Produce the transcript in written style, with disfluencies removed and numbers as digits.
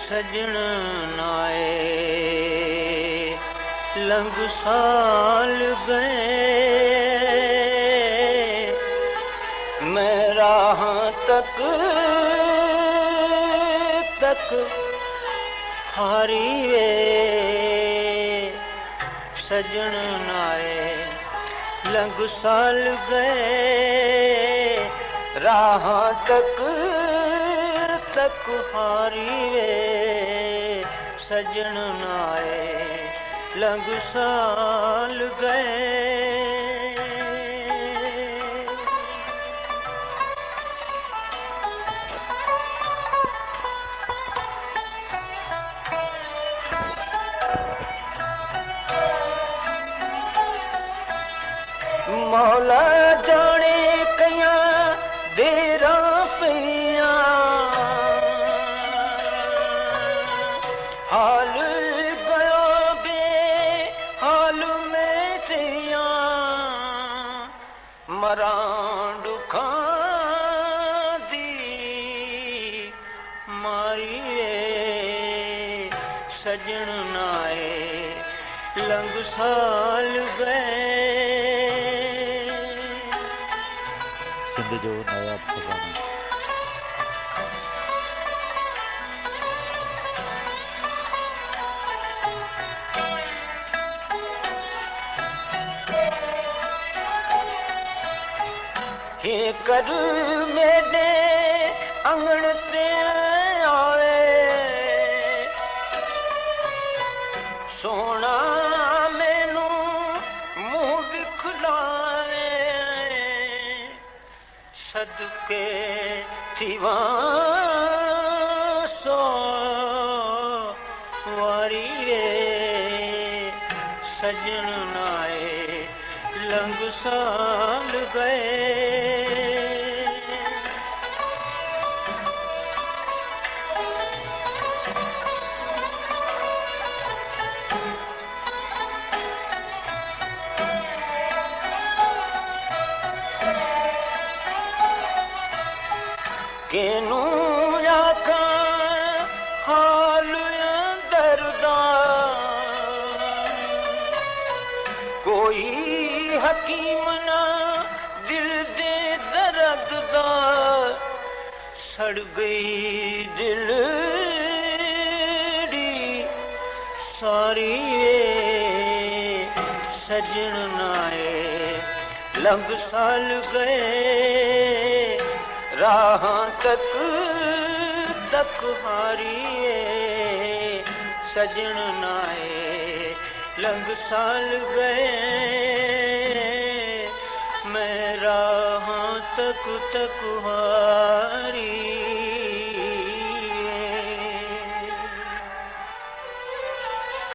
सजन नाए लंघ साल गए, मैं राह तक हारी वे। सजन नाए लंघ साल गए, राह तक हारी वे। सजन नाए लंघ साल गए। मौला जाने कया देरा पिया, हाल गयो बे हाल में थिया। मरां दुखां दी मारिए। सजन नाए लंघ साल गए। सिंध जो नायाब खजाना। हे कर मेरे अंगण ते आवे, सोना मैनू मुंह दिखलावे। सदके थीवा सो वारिए। सजन नाए लंघ साल गए। केनू आखा हाल अंदर दा, कोई हकीम ना दिल दे दर्द दा। सड़ गई दिल दी सारी वे। सजन नाए लंघ साल गए, राह तक हारिए। सजन नाए लंघ साल गए, मैं राह तक हारी।